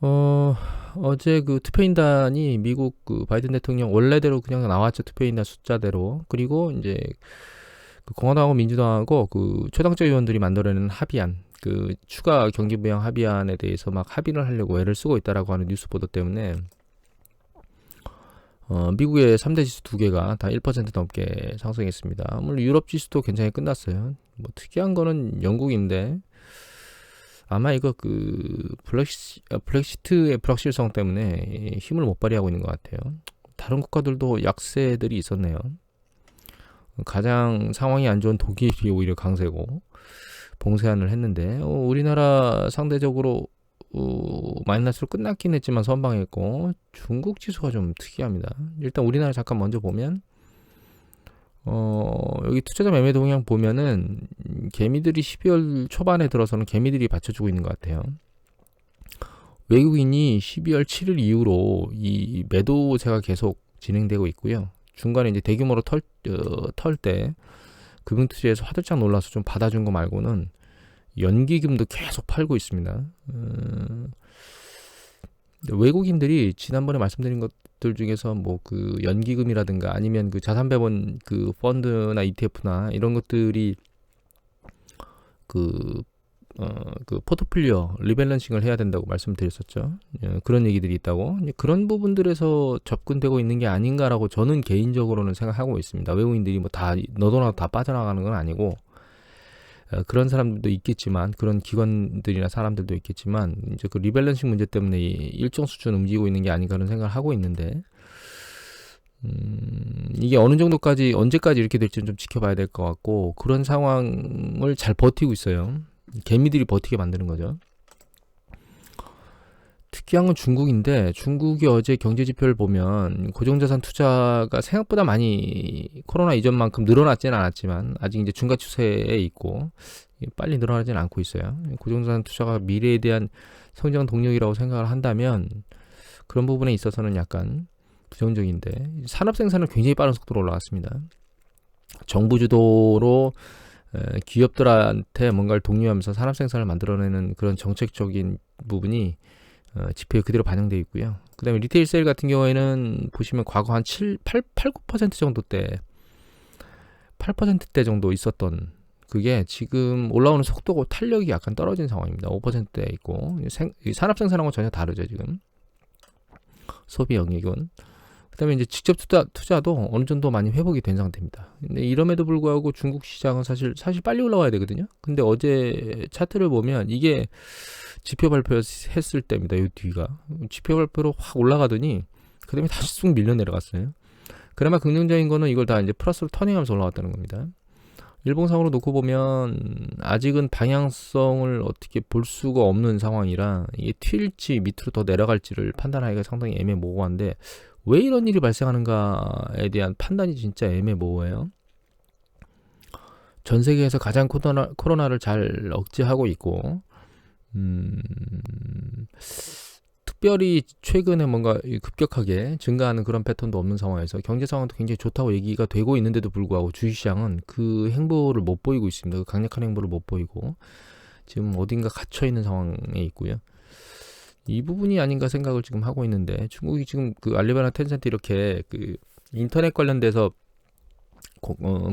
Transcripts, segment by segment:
어, 어제 그 투표인단이 미국 그 바이든 대통령 원래대로 그냥 나왔죠. 투표인단 숫자대로. 그리고 이제 그 공화당하고 민주당하고 그 초당적 의원들이 만들어낸 합의안, 그 추가 경기 부양 합의안에 대해서 막 합의를 하려고 애를 쓰고 있다라고 하는 뉴스 보도 때문에 미국의 3대 지수 두 개가 다 1% 넘게 상승했습니다. 물론 유럽 지수도 굉장히 끝났어요. 뭐 특이한 거는 영국인데 아마 이거 그 브렉시트의 불확실성 때문에 힘을 못 발휘하고 있는 것 같아요. 다른 국가들도 약세들이 있었네요. 가장 상황이 안 좋은 독일이 오히려 강세고 봉쇄안을 했는데 우리나라 상대적으로 마이너스로 끝났긴 했지만 선방했고 중국 지수가 좀 특이합니다. 일단 우리나라 잠깐 먼저 보면 여기 투자자 매매 동향 보면은 개미들이 12월 초반에 들어서는 개미들이 받쳐주고 있는 것 같아요. 외국인이 12월 7일 이후로 이 매도세가 계속 진행되고 있고요. 중간에 이제 대규모로 털 때 금융투자에서 화들짝 놀라서 좀 받아준 거 말고는 연기금도 계속 팔고 있습니다. 외국인들이 지난번에 말씀드린 것들 중에서 뭐 그 연기금이라든가 아니면 그 자산배분 그 펀드나 ETF나 이런 것들이 그, 그 포트폴리오 리밸런싱을 해야 된다고 말씀드렸었죠. 그런 얘기들이 있다고. 그런 부분들에서 접근되고 있는 게 아닌가라고 저는 개인적으로는 생각하고 있습니다. 외국인들이 뭐 다 너도나도 다 빠져나가는 건 아니고 그런 사람들도 있겠지만 그런 기관들이나 사람들도 있겠지만 이제 그 리밸런싱 문제 때문에 일정 수준 움직이고 있는 게 아닌가 하는 생각을 하고 있는데 이게 어느 정도까지 언제까지 이렇게 될지는 좀 지켜봐야 될 것 같고 그런 상황을 잘 버티고 있어요. 개미들이 버티게 만드는 거죠. 특이한 건 중국인데 중국이 어제 경제 지표를 보면 고정자산 투자가 생각보다 많이 코로나 이전만큼 늘어났지는 않았지만 아직 이제 중간 추세에 있고 빨리 늘어나지는 않고 있어요. 고정자산 투자가 미래에 대한 성장 동력이라고 생각을 한다면 그런 부분에 있어서는 약간 부정적인데 산업 생산은 굉장히 빠른 속도로 올라갔습니다. 정부 주도로 기업들한테 뭔가를 독려하면서 산업 생산을 만들어내는 그런 정책적인 부분이 지표에 그대로 반영되어 있고요. 그 다음에 리테일 세일 같은 경우에는 보시면 과거 한 9% 정도 때 8%대 정도 있었던 그게 지금 올라오는 속도고 탄력이 약간 떨어진 상황입니다. 5%대 있고 산업 생산하고 전혀 다르죠 지금 소비 영역은. 그다음에 이제 직접 투자도 어느 정도 많이 회복이 된 상태입니다. 근데 이럼에도 불구하고 중국 시장은 사실 빨리 올라와야 되거든요. 근데 어제 차트를 보면 이게 지표 발표했을 때입니다. 이 뒤가 지표 발표로 확 올라가더니 그다음에 다시 쑥 밀려 내려갔어요. 그나마 긍정적인 거는 이걸 다 이제 플러스로 터닝하면서 올라왔다는 겁니다. 일봉상으로 놓고 보면 아직은 방향성을 어떻게 볼 수가 없는 상황이라 이게 튈지 밑으로 더 내려갈지를 판단하기가 상당히 애매모호한데 왜 이런 일이 발생하는가에 대한 판단이 진짜 애매모호해요. 전 세계에서 가장 코로나를 잘 억제하고 있고 특별히 최근에 뭔가 급격하게 증가하는 그런 패턴도 없는 상황에서 경제 상황도 굉장히 좋다고 얘기가 되고 있는데도 불구하고 주식시장은 그 행보를 못 보이고 있습니다. 그 강력한 행보를 못 보이고 지금 어딘가 갇혀 있는 상황에 있고요. 이 부분이 아닌가 생각을 지금 하고 있는데 중국이 지금 그 알리바나 텐센트 이렇게 그 인터넷 관련돼서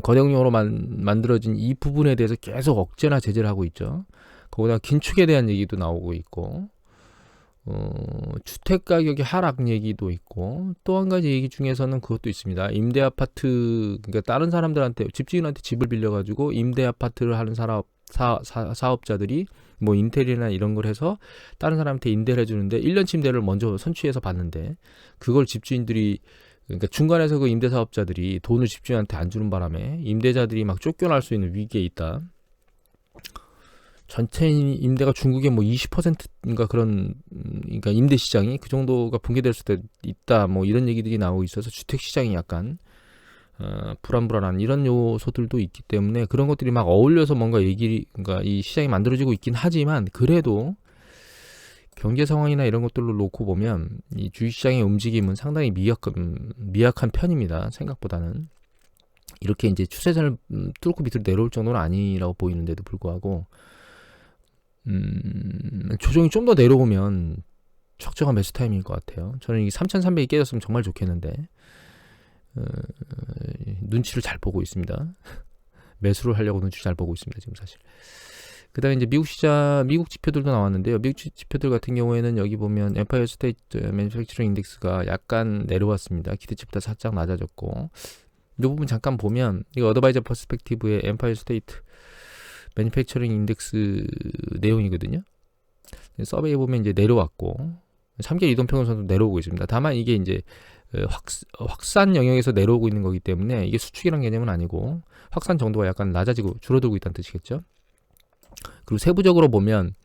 거대용으로 만들어진 이 부분에 대해서 계속 억제나 제재를 하고 있죠. 거기다 긴축에 대한 얘기도 나오고 있고 주택 가격의 하락 얘기도 있고 또 한 가지 얘기 중에서는 그것도 있습니다. 임대 아파트 그러니까 다른 사람들한테 집주인한테 집을 빌려가지고 임대 아파트를 하는 사업자들이 뭐 인테리어나 이런 걸 해서 다른 사람한테 임대를 해주는데 1년 임대를 먼저 선취해서 받는데 그걸 집주인들이 그러니까 중간에서 그 임대사업자들이 돈을 집주인한테 안 주는 바람에 임대자들이 막 쫓겨날 수 있는 위기에 있다. 전체 임대가 중국의 뭐 20%인가 그런 그러니까 임대 시장이 그 정도가 붕괴될 수도 있다. 뭐 이런 얘기들이 나오고 있어서 주택 시장이 약간 불안불안한 이런 요소들도 있기 때문에 그런 것들이 막 어울려서 뭔가 그러니까 이 시장이 만들어지고 있긴 하지만 그래도 경제 상황이나 이런 것들로 놓고 보면 이 주식시장의 움직임은 상당히 미약한 편입니다. 생각보다는 이렇게 이제 추세선을 뚫고 밑으로 내려올 정도는 아니라고 보이는데도 불구하고 조정이 좀 더 내려오면 적정한 매수 타이밍일 것 같아요. 저는 이게 3,300이 깨졌으면 정말 좋겠는데 눈치를 잘 보고 있습니다. 매수를 하려고 눈치 잘 보고 있습니다. 지금 사실. 그다음에 이제 미국 시장, 미국 지표들도 나왔는데요. 미국 지표들 같은 경우에는 여기 보면 엠파이어 스테이트 매니팩처링 인덱스가 약간 내려왔습니다. 기대치보다 살짝 낮아졌고, 이 부분 잠깐 보면 이거 어드바이저 퍼스펙티브의 엠파이어 스테이트 매니팩처링 인덱스 내용이거든요. 서베이 보면 이제 내려왔고 3개월 이동평균선도 내려오고 있습니다. 다만 이게 이제 확산 영역에서 내려오고 있는 거기 때문에 이게 수축이라는 개념은 아니고 확산 정도가 약간 낮아지고 줄어들고 있다는 뜻이겠죠. 그리고 세부적으로 보면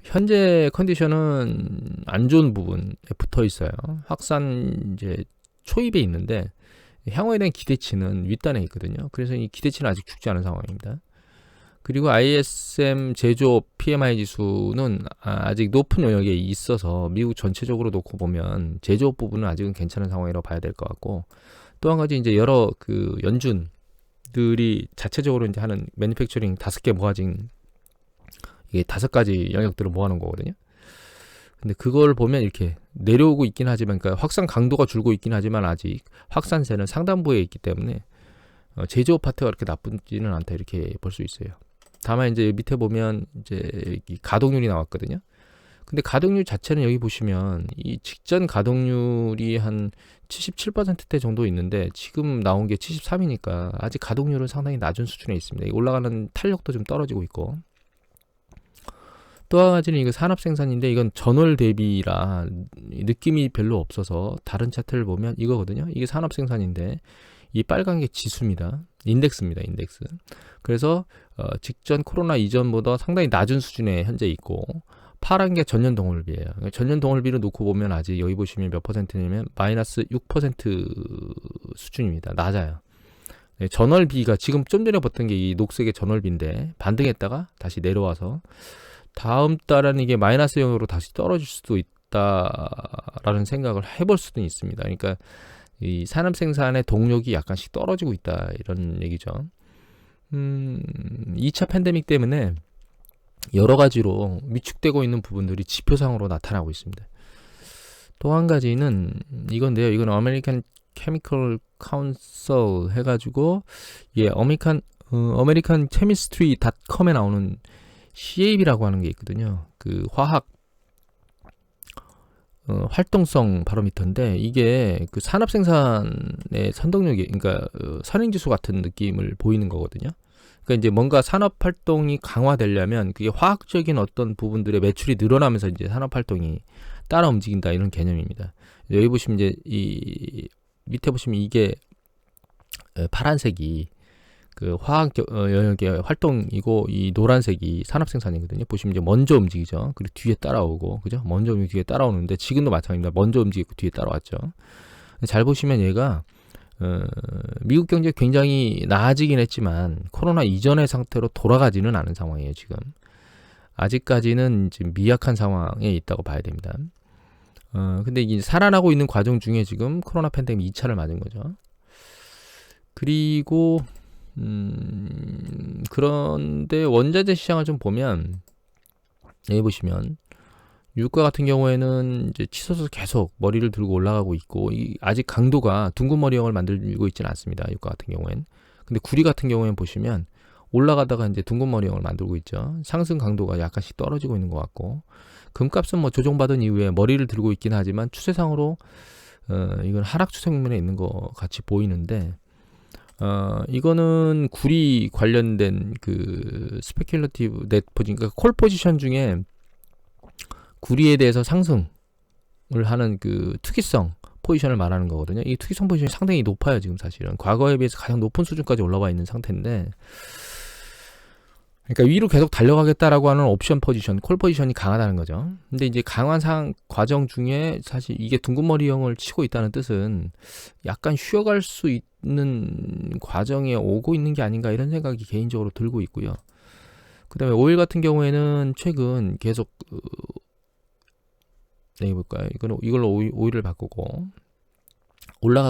현재 컨디션은 안 좋은 부분에 붙어 있어요. 확산 이제 초입에 있는데 향후에 대한 기대치는 윗단에 있거든요. 그래서 이 기대치는 아직 죽지 않은 상황입니다. 그리고 ISM 제조업 PMI 지수는 아직 높은 영역에 있어서 미국 전체적으로 놓고 보면 제조업 부분은 아직은 괜찮은 상황이라고 봐야 될 것 같고, 또 한 가지 이제 여러 그 연준들이 자체적으로 이제 하는 매니팩처링 5개 모아진 이게 5가지 영역들을 모아놓은 거거든요. 근데 그걸 보면 이렇게 내려오고 있긴 하지만, 그러니까 확산 강도가 줄고 있긴 하지만 아직 확산세는 상단부에 있기 때문에 제조업 파트가 그렇게 나쁘지는 않다 이렇게 볼 수 있어요. 다만 이제 밑에 보면 이제 가동률이 나왔거든요. 근데 가동률 자체는 여기 보시면 이 직전 가동률이 한 77%대 정도 있는데 지금 나온 게 73이니까 아직 가동률은 상당히 낮은 수준에 있습니다. 올라가는 탄력도 좀 떨어지고 있고, 또 한 가지는 이거 산업 생산인데 이건 전월 대비라 느낌이 별로 없어서 다른 차트를 보면 이거거든요. 이게 산업 생산인데 이 빨간 게 지수입니다. 인덱스입니다. 인덱스. 그래서 직전 코로나 이전보다 상당히 낮은 수준에 현재 있고, 파란 게 전년 동월비예요. 전년 동월비를 놓고 보면 아직 여기 보시면 몇 퍼센트냐면 마이너스 6% 수준입니다. 낮아요. 네, 전월비가 지금 좀 전에 봤던 게 이 녹색의 전월비인데 반등했다가 다시 내려와서 다음 달은 이게 마이너스 0으로 다시 떨어질 수도 있다라는 생각을 해볼 수도 있습니다. 그러니까 이 산업 생산의 동력이 약간씩 떨어지고 있다 이런 얘기죠. 2차 팬데믹 때문에 여러 가지로 위축되고 있는 부분들이 지표상으로 나타나고 있습니다. 또 한 가지는 이건데요. 이건 아메리칸 케미컬 카운슬 해가지고 예, 아메리칸 케미스트리.com에 나오는 CAB라고 하는 게 있거든요. 그 화학 활동성 바로미터인데 이게 그 산업 생산의 선동력이, 그러니까 선행지수 같은 느낌을 보이는 거거든요. 그러니까 이제 뭔가 산업 활동이 강화되려면 그게 화학적인 어떤 부분들의 매출이 늘어나면서 이제 산업 활동이 따라 움직인다 이런 개념입니다. 여기 보시면 이제 이 밑에 보시면 이게 파란색이 그 화학 영역의 활동이고 이 노란색이 산업 생산이거든요. 보시면 이제 먼저 움직이죠. 그리고 뒤에 따라오고, 그죠? 먼저 움직이고 뒤에 따라오는데 지금도 마찬가지입니다. 먼저 움직이고 뒤에 따라왔죠. 잘 보시면 얘가 미국 경제 굉장히 나아지긴 했지만 코로나 이전의 상태로 돌아가지는 않은 상황이에요. 지금 아직까지는 지금 미약한 상황에 있다고 봐야 됩니다. 근데 이제 살아나고 있는 과정 중에 지금 코로나 팬데믹 2차를 맞은 거죠. 그리고 그런데 원자재 시장을 좀 보면 여기 보시면 유가 같은 경우에는 이제 치솟아서 계속 머리를 들고 올라가고 있고, 아직 강도가 둥근 머리형을 만들고 있지는 않습니다. 유가 같은 경우엔. 근데 구리 같은 경우에는 보시면 올라가다가 이제 둥근 머리형을 만들고 있죠. 상승 강도가 약간씩 떨어지고 있는 것 같고, 금값은 뭐 조정받은 이후에 머리를 들고 있긴 하지만 추세상으로 이건 하락 추세 국면에 있는 것 같이 보이는데, 이거는 구리 관련된 그 스페큘러티브 넷 포지션, 그러니까 콜 포지션 중에 구리에 대해서 상승을 하는 그 투기성 포지션을 말하는 거거든요. 이 투기성 포지션이 상당히 높아요. 지금 사실은 과거에 비해서 가장 높은 수준까지 올라와 있는 상태인데, 그러니까 위로 계속 달려가겠다라고 하는 옵션 포지션, 콜 포지션이 강하다는 거죠. 근데 이제 강한 과정 중에 사실 이게 둥근머리형을 치고 있다는 뜻은 약간 쉬어갈 수 있는 과정에 오고 있는 게 아닌가 이런 생각이 개인적으로 들고 있고요. 그 다음에 오일 같은 경우에는 최근 계속 여기 볼까요? 이걸로 오일을 바꾸고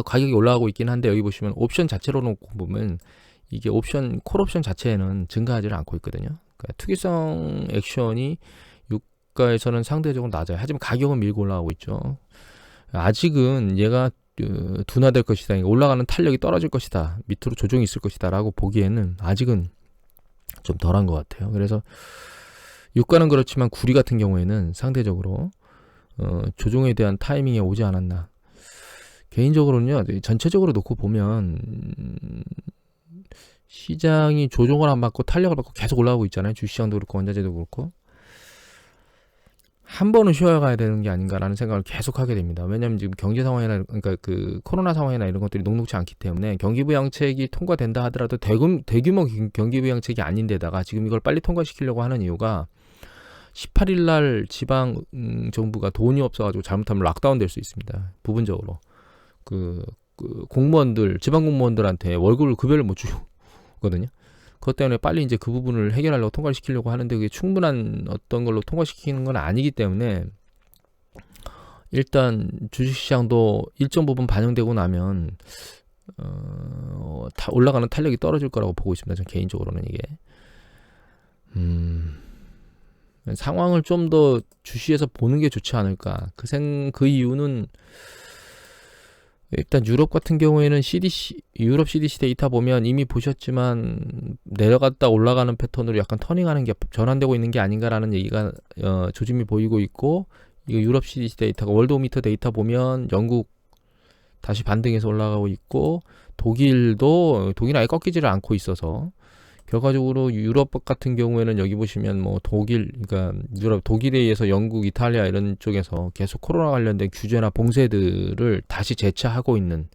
가격이 올라가고 있긴 한데, 여기 보시면 옵션 자체로 놓고 보면 이게 콜 옵션 자체에는 증가하지는 않고 있거든요. 그러니까 투기성 액션이 유가에서는 상대적으로 낮아요. 하지만 가격은 밀고 올라가고 있죠. 아직은 얘가 둔화될 것이다, 올라가는 탄력이 떨어질 것이다, 밑으로 조정이 있을 것이다 라고 보기에는 아직은 좀 덜한 것 같아요. 그래서 유가는 그렇지만 구리 같은 경우에는 상대적으로 조정에 대한 타이밍이 오지 않았나. 개인적으로는요, 전체적으로 놓고 보면 시장이 조정을 안 받고 탄력을 받고 계속 올라가고 있잖아요. 주시장도 그렇고 원자재도 그렇고. 한 번은 쉬어가야 되는 게 아닌가라는 생각을 계속 하게 됩니다. 왜냐하면 지금 경제 상황이나, 그러니까 그 코로나 상황이나 이런 것들이 녹록지 않기 때문에 경기부양책이 통과된다 하더라도 대규모 경기부양책이 아닌데다가 지금 이걸 빨리 통과시키려고 하는 이유가 18일 날 지방 정부가 돈이 없어가지고 잘못하면 락다운 될 수 있습니다. 부분적으로 그 공무원들, 지방 공무원들한테 월급을 급여를 못 주거든요. 그것 때문에 빨리 이제 그 부분을 해결하려고 통과를 시키려고 하는데 그게 충분한 어떤 걸로 통과시키는 건 아니기 때문에 일단 주식시장도 일정 부분 반영되고 나면 다 올라가는 탄력이 떨어질 거라고 보고 있습니다. 전 개인적으로는 이게 상황을 좀 더 주시해서 보는 게 좋지 않을까. 그 이유는 일단 유럽 같은 경우에는 유럽 CDC 데이터 보면 이미 보셨지만 내려갔다 올라가는 패턴으로 약간 터닝하는 게 전환되고 있는 게 아닌가라는 얘기가 조짐이 보이고 있고, 이거 유럽 CDC 데이터가 월드오미터 데이터 보면 영국 다시 반등해서 올라가고 있고, 독일은 아예 꺾이지를 않고 있어서 결과적으로 유럽 같은 경우에는 여기 보시면 뭐 그러니까 독일에 의해서 영국, 이탈리아 이런 쪽에서 계속 코로나 관련된 규제나 봉쇄들을 다시 재차하고 있는,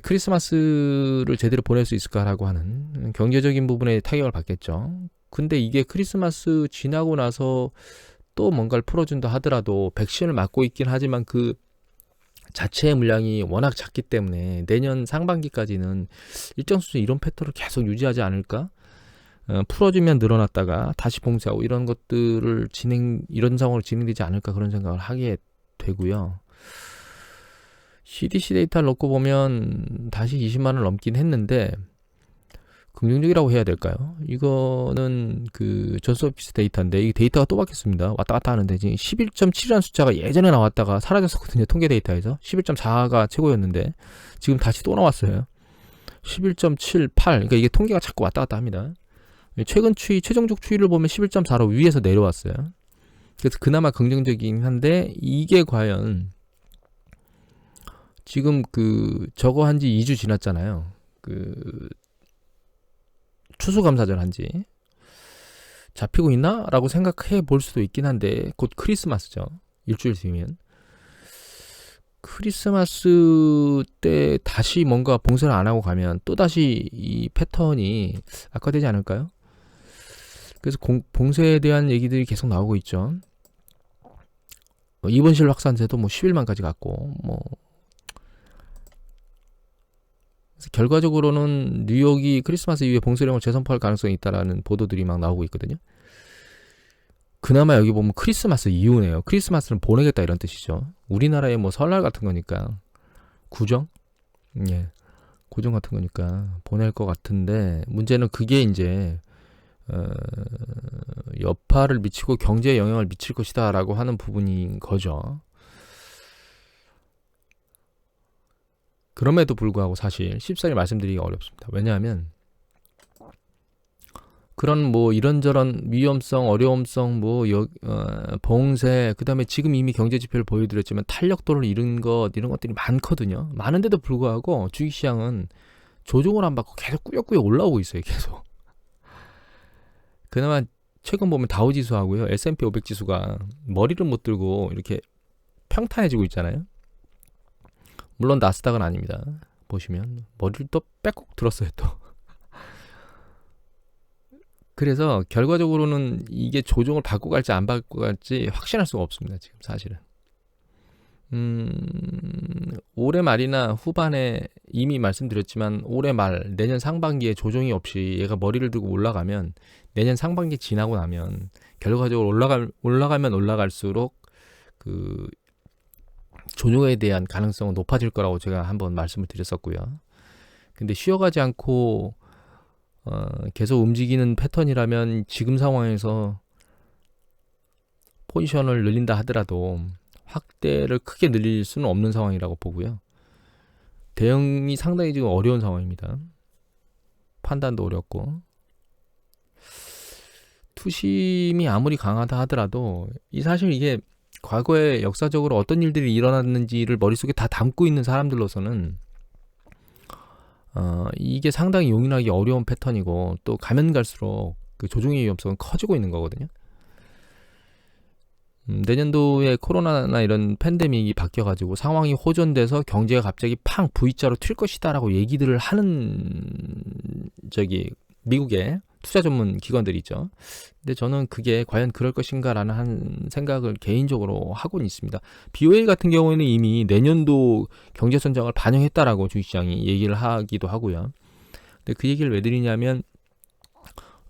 크리스마스를 제대로 보낼 수 있을까라고 하는 경제적인 부분에 타격을 받겠죠. 근데 이게 크리스마스 지나고 나서 또 뭔가를 풀어준다 하더라도 백신을 맞고 있긴 하지만 그 자체의 물량이 워낙 작기 때문에 내년 상반기까지는 일정 수준 이런 패턴을 계속 유지하지 않을까? 풀어주면 늘어났다가 다시 봉쇄하고 이런 것들을 이런 상황으로 진행되지 않을까, 그런 생각을 하게 되고요. CDC 데이터를 놓고 보면 다시 20만 원을 넘긴 했는데 긍정적이라고 해야 될까요? 이거는 그 존스홉킨스 데이터인데 이 데이터가 또 바뀌었습니다. 왔다 갔다 하는데 지금 11.7이라는 숫자가 예전에 나왔다가 사라졌었거든요. 통계 데이터에서 11.4가 최고였는데 지금 다시 또 나왔어요. 11.78. 그러니까 이게 통계가 자꾸 왔다 갔다 합니다. 최근 최종적 추이를 보면 11.4로 위에서 내려왔어요. 그래서 그나마 긍정적이긴 한데 이게 과연 지금 저거 한지 2주 지났잖아요. 추수감사절 한지 잡히고 있나? 라고 생각해 볼 수도 있긴 한데 곧 크리스마스죠. 일주일 뒤면 크리스마스 때 다시 뭔가 봉쇄를 안 하고 가면 또다시 이 패턴이 악화되지 않을까요? 그래서 봉쇄에 대한 얘기들이 계속 나오고 있죠. 입원실 확산세도 뭐 11만까지 갔고 그래서 결과적으로는 뉴욕이 크리스마스 이후에 봉쇄령을 재선포할 가능성이 있다라는 보도들이 막 나오고 있거든요. 그나마 여기 보면 크리스마스 이후네요. 크리스마스는 보내겠다 이런 뜻이죠. 우리나라의 뭐 설날 같은 거니까 구정? 예. 고정 같은 거니까 보낼 것 같은데 문제는 그게 이제 여파를 미치고 경제에 영향을 미칠 것이다 라고 하는 부분인 거죠. 그럼에도 불구하고 사실 쉽사리 말씀드리기가 어렵습니다. 왜냐하면 그런 뭐 이런저런 위험성, 어려움성, 봉쇄, 그 다음에 지금 이미 경제 지표를 보여드렸지만 탄력도를 잃은 이런 것들이 많거든요. 많은데도 불구하고 주식시장은 조정을 안 받고 계속 꾸역꾸역 올라오고 있어요. 계속. 그나마 최근 보면 다우지수하고요, S&P 500 지수가 머리를 못 들고 이렇게 평탄해지고 있잖아요. 물론 나스닥은 아닙니다. 보시면 머리를 또 빼곡 들었어요 또. 그래서 결과적으로는 이게 조정을 받고 갈지 안 받고 갈지 확신할 수가 없습니다. 지금 사실은. 올해 말이나 후반에 이미 말씀드렸지만 올해 말 내년 상반기에 조정이 없이 얘가 머리를 들고 올라가면 내년 상반기 지나고 나면 결과적으로 올라가면 올라갈수록 그 조정에 대한 가능성은 높아질 거라고 제가 한번 말씀을 드렸었고요. 근데 쉬어가지 않고 계속 움직이는 패턴이라면 지금 상황에서 포지션을 늘린다 하더라도 확대를 크게 늘릴 수는 없는 상황이라고 보고요. 대응이 상당히 지금 어려운 상황입니다. 판단도 어렵고, 투심이 아무리 강하다 하더라도 사실 이게 과거에 역사적으로 어떤 일들이 일어났는지를 머릿속에 다 담고 있는 사람들로서는 이게 상당히 용인하기 어려운 패턴이고, 또 가면 갈수록 그 조종의 위험성은 커지고 있는 거거든요. 내년도에 코로나나 이런 팬데믹이 바뀌어가지고 상황이 호전돼서 경제가 갑자기 팡 V자로 튈 것이다라고 얘기들을 하는 미국의 투자 전문 기관들이 있죠. 근데 저는 그게 과연 그럴 것인가라는 한 생각을 개인적으로 하고는 있습니다. BOA 같은 경우에는 이미 내년도 경제 성장을 반영했다라고 주식시장이 얘기를 하기도 하고요. 근데 그 얘기를 왜 드리냐면,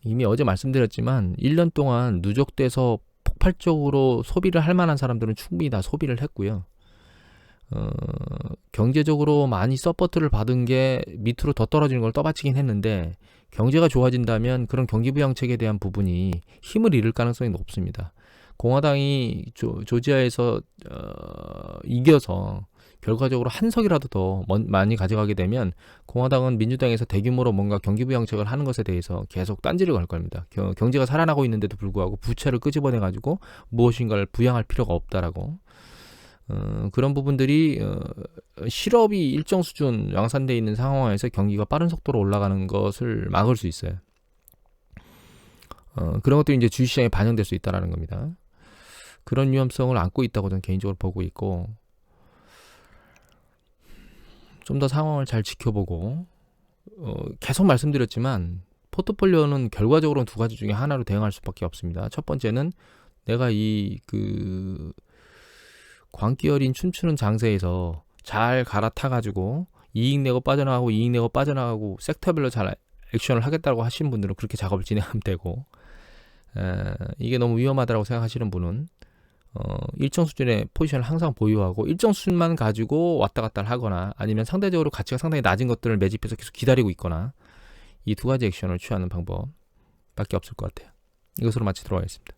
이미 어제 말씀드렸지만 1년 동안 누적돼서 폭발적으로 소비를 할 만한 사람들은 충분히 다 소비를 했고요. 경제적으로 많이 서포트를 받은 게 밑으로 더 떨어지는 걸 떠받치긴 했는데, 경제가 좋아진다면 그런 경기부양책에 대한 부분이 힘을 잃을 가능성이 높습니다. 공화당이 조지아에서 이겨서 결과적으로 한 석이라도 더 많이 가져가게 되면 공화당은 민주당에서 대규모로 뭔가 경기부양책을 하는 것에 대해서 계속 딴지를 걸 겁니다. 경제가 살아나고 있는데도 불구하고 부채를 끄집어내가지고 무엇인가를 부양할 필요가 없다라고. 그런 부분들이 실업이 일정 수준 양산되어 있는 상황에서 경기가 빠른 속도로 올라가는 것을 막을 수 있어요. 그런 것들이 이제 주식시장에 반영될 수 있다는 겁니다. 그런 위험성을 안고 있다고 저는 개인적으로 보고 있고, 좀 더 상황을 잘 지켜보고, 계속 말씀드렸지만 포트폴리오는 결과적으로는 두 가지 중에 하나로 대응할 수밖에 없습니다. 첫 번째는 내가 광기 어린 춤추는 장세에서 잘 갈아타가지고 이익 내고 빠져나가고 섹터별로 잘 액션을 하겠다고 하시는 분들은 그렇게 작업을 진행하면 되고, 이게 너무 위험하다고 생각하시는 분은 일정 수준의 포지션을 항상 보유하고 일정 수준만 가지고 왔다 갔다 하거나, 아니면 상대적으로 가치가 상당히 낮은 것들을 매집해서 계속 기다리고 있거나, 이 두 가지 액션을 취하는 방법밖에 없을 것 같아요. 이것으로 마치도록 하겠습니다.